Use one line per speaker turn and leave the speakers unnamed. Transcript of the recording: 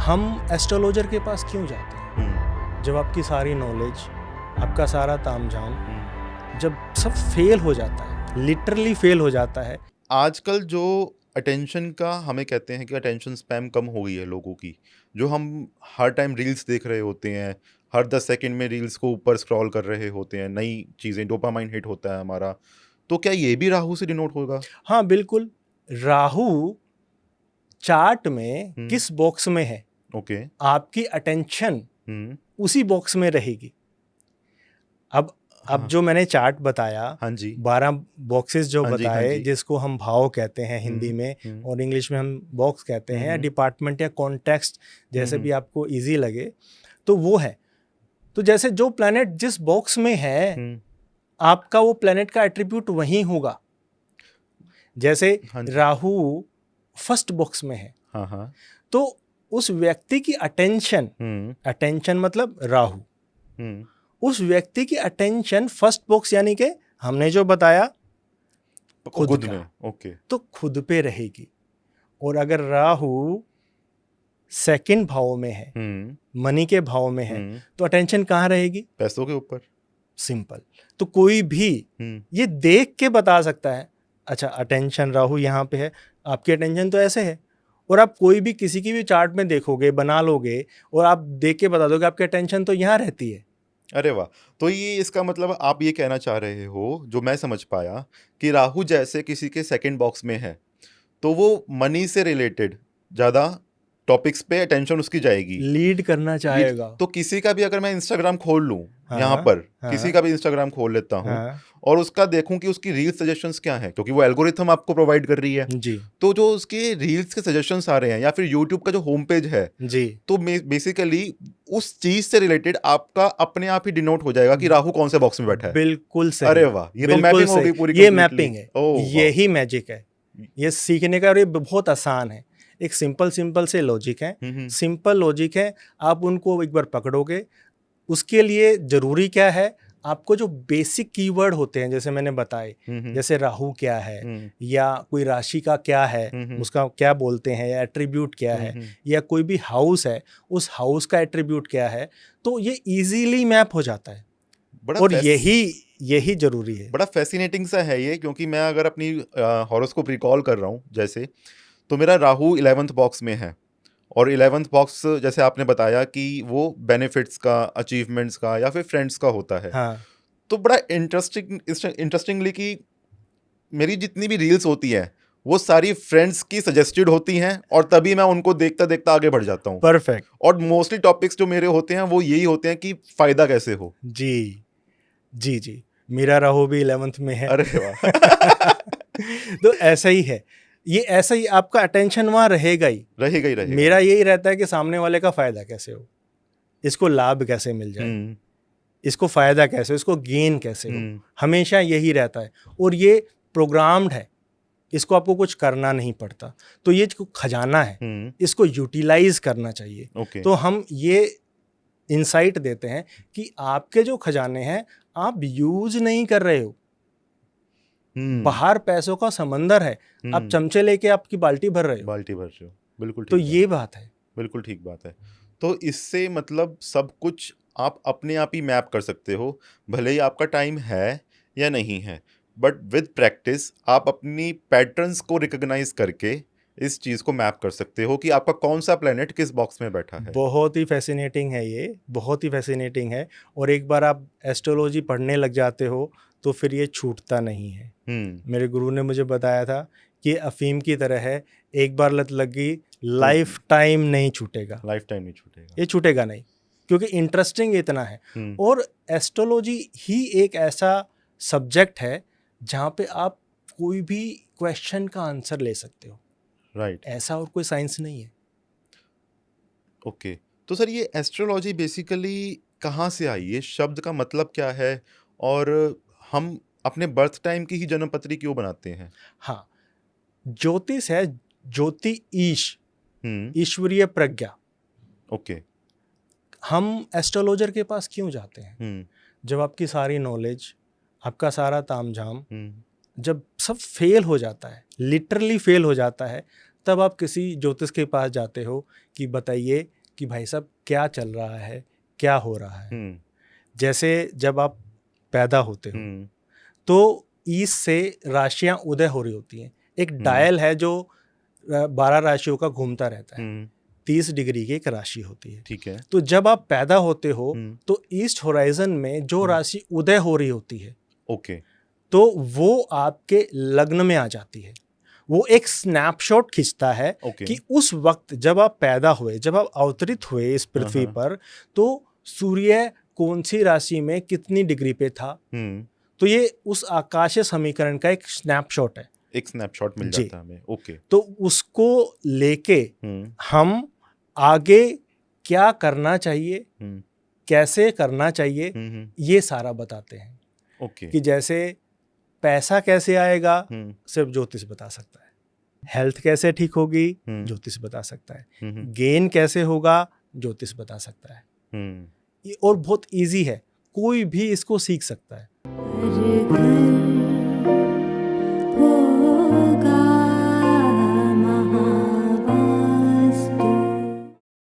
हम एस्ट्रोलॉजर के पास क्यों जाते हैं? जब आपकी सारी नॉलेज, आपका सारा तामझाम, जब सब फेल हो जाता है, लिटरली फेल हो जाता है।
आजकल जो अटेंशन का हमें कहते हैं कि अटेंशन स्पैम कम हो गई है लोगों की, जो हम हर टाइम रील्स देख रहे होते हैं, हर 10 सेकंड में रील्स को ऊपर स्क्रॉल कर रहे होते हैं, नई चीज़ें, डोपामाइन हिट होता है हमारा। तो क्या ये भी राहु से डिनोट होगा?
हाँ बिल्कुल। राहु चार्ट में किस बॉक्स में है,
ओके।
आपकी अटेंशन उसी बॉक्स में रहेगी। अब
हाँ
जो मैंने चार्ट बताया,
हाँ जी
12 बॉक्सेस जो
हाँ जी हाँ
बताए,
जी।
जिसको हम भाव कहते हैं हिंदी में और इंग्लिश में हम बॉक्स कहते हैं, या डिपार्टमेंट या कॉन्टेक्स्ट, जैसे भी आपको इजी लगे, तो वो है। तो जैसे जो प्लैनेट जिस बॉक्स में है, आपका वो प्लैनेट का एट्रीब्यूट वहीं होगा। जैसे
हाँ जी।
राहु फर्स्ट बॉक्स में है,
हाँ हाँ।
तो उस व्यक्ति की अटेंशन मतलब राहु, उस व्यक्ति की अटेंशन फर्स्ट बॉक्स यानी कि हमने जो बताया खुद का,
में। ओके।
तो खुद पे रहेगी। और अगर राहु सेकंड भाव में है, मनी के भाव में है, तो अटेंशन कहाँ रहेगी?
पैसों के ऊपर।
सिंपल। तो कोई भी ये देख के बता सकता है, अच्छा अटेंशन राहु यहाँ पे है, आपकी अटेंशन तो ऐसे है। और आप कोई भी किसी की भी चार्ट में देखोगे, बना लोगे और आप देख के बता दोगे आपकी अटेंशन तो यहाँ रहती है।
अरे वाह! तो ये इसका मतलब आप ये कहना चाह रहे हो, जो मैं समझ पाया, कि राहु जैसे किसी के सेकंड बॉक्स में है, तो वो मनी से रिलेटेड ज़्यादा टॉपिक्स पे अटेंशन उसकी जाएगी,
लीड करना चाहेगा।
तो किसी का भी अगर मैं इंस्टाग्राम खोल लूँ,
हाँ,
यहाँ पर किसी
हाँ,
का भी इंस्टाग्राम खोल लेता हूँ,
हाँ,
और उसका देखूं कि उसकी रील सजेशंस क्या हैं, क्योंकि वो एल्गोरिथम आपको प्रोवाइड कर रही है,
जी
तो जो उसके रील्स के सजेशंस आ रहे हैं, या फिर यूट्यूब का जो होम पेज है,
जी,
तो बेसिकली उस चीज से रिलेटेड आपका अपने आप ही डिनोट हो जाएगा कि राहु कौन से बॉक्स में बैठा है।
बिल्कुल सही।
अरे वाह, ये तो
बिल्कुल
मैपिंग हो
सही।
गई पूरी
ये
कंप्लीटली।
मैपिंग है,
ओह वाह।
यही मैजिक है, ये सीखने का। और ये बहुत आसान है, एक सिंपल से लॉजिक है, सिंपल लॉजिक है। आप उनको एक बार पकड़ोगे, उसके लिए जरूरी क्या है, आपको जो बेसिक कीवर्ड होते हैं, जैसे मैंने बताए, जैसे राहु क्या है, या कोई राशि का क्या है, उसका क्या बोलते हैं, या एट्रीब्यूट क्या है, या कोई भी हाउस है, उस हाउस का एट्रीब्यूट क्या है, तो ये इजीली मैप हो जाता है। और यही जरूरी है।
बड़ा फैसिनेटिंग सा है ये, क्योंकि मैं अगर अपनी हॉरोस्कोप रिकॉल कर रहा हूँ जैसे, तो मेरा राहु 11th बॉक्स में है, और 11th बॉक्स जैसे आपने बताया कि वो बेनिफिट्स का, अचीवमेंट्स का, या फिर फ्रेंड्स का होता है।
हाँ
तो बड़ा इंटरेस्टिंगली कि मेरी जितनी भी रील्स होती हैं, वो सारी फ्रेंड्स की सजेस्टेड होती हैं, और तभी मैं उनको देखता देखता आगे बढ़ जाता हूँ।
परफेक्ट।
और मोस्टली टॉपिक्स जो मेरे होते हैं वो यही होते हैं कि फायदा कैसे हो।
जी जी जी, मेरा राहु भी 11th में है।
अरे वाह।
तो ऐसा ही है, ये ऐसा ही आपका अटेंशन वहां रहेगा ही।
रहेगा।
मेरा यही रहता है कि सामने वाले का फायदा कैसे हो, इसको लाभ कैसे मिल जाए, इसको फायदा कैसे हो, इसको गेन कैसे हो, हमेशा यही रहता है। और ये प्रोग्राम्ड है, इसको आपको कुछ करना नहीं पड़ता। तो ये जो खजाना है, इसको यूटिलाइज करना चाहिए। तो हम ये इंसाइट देते हैं कि आपके जो खजाने हैं आप यूज नहीं कर रहे हो। बाहर पैसों का समंदर है, आप चमचे लेके आपकी बाल्टी भर रहे हो।
बिल्कुल ठीक।
तो ये बात है,
बिल्कुल ठीक बात है। तो इससे मतलब सब कुछ आप अपने आप ही मैप कर सकते हो, भले ही आपका टाइम है या नहीं है, बट विद प्रैक्टिस आप अपनी पैटर्न्स को रिकॉग्नाइज करके इस चीज़ को मैप कर सकते हो कि आपका कौन सा प्लेनेट किस बॉक्स में बैठा है।
बहुत ही फैसिनेटिंग है ये, बहुत ही फैसिनेटिंग है। और एक बार आप एस्ट्रोलॉजी पढ़ने लग जाते हो तो फिर ये छूटता नहीं है। मेरे गुरु ने मुझे बताया था कि अफीम की तरह है, एक बार लत लग गई लाइफ टाइम नहीं छूटेगा। ये छूटेगा नहीं, क्योंकि इंटरेस्टिंग इतना है। और एस्ट्रोलॉजी ही एक ऐसा सब्जेक्ट है जहाँ पे आप कोई भी क्वेश्चन का आंसर ले सकते हो।
राइट।
ऐसा और कोई साइंस नहीं है।
ओके। तो सर ये एस्ट्रोलॉजी बेसिकली कहाँ से आई, ये शब्द का मतलब क्या है, और हम अपने बर्थ टाइम की ही जन्मपत्री क्यों बनाते हैं?
हाँ, ज्योतिष है ज्योति ईश, ईश्वरीय प्रज्ञा।
ओके।
हम एस्ट्रोलॉजर के पास क्यों जाते हैं? जब आपकी सारी नॉलेज, आपका सारा तामझाम, जब सब फेल हो जाता है, लिटरली फेल हो जाता है, तब आप किसी ज्योतिष के पास जाते हो कि बताइए कि भाई साहब क्या चल रहा है, क्या हो रहा है। जैसे जब आप पैदा होते हो तो ईस्ट से राशियां उदय हो रही होती हैं। एक डायल है जो 12 राशियों का घूमता रहता है, 30 डिग्री की एक राशि होती है।
ठीक है।
तो जब आप पैदा होते हो तो ईस्ट होराइजन में जो राशि उदय हो रही होती है,
ओके,
तो वो आपके लग्न में आ जाती है। वो एक स्नैपशॉट खींचता है कि उस वक्त जब आप पैदा हुए, जब आप अवतरित हुए इस पृथ्वी पर, तो सूर्य कौन सी राशि में कितनी डिग्री पे था। तो ये उस आकाशीय समीकरण का एक स्नैपशॉट है,
एक स्नैपशॉट मिल जाता है हमें। ओके,
तो उसको लेके हम आगे क्या करना चाहिए, कैसे करना चाहिए, ये सारा बताते हैं।
ओके,
कि जैसे पैसा कैसे आएगा सिर्फ ज्योतिष बता सकता है, हेल्थ कैसे ठीक होगी ज्योतिष बता सकता है, गेन कैसे होगा ज्योतिष बता सकता है। और बहुत इजी है, कोई भी इसको सीख सकता है।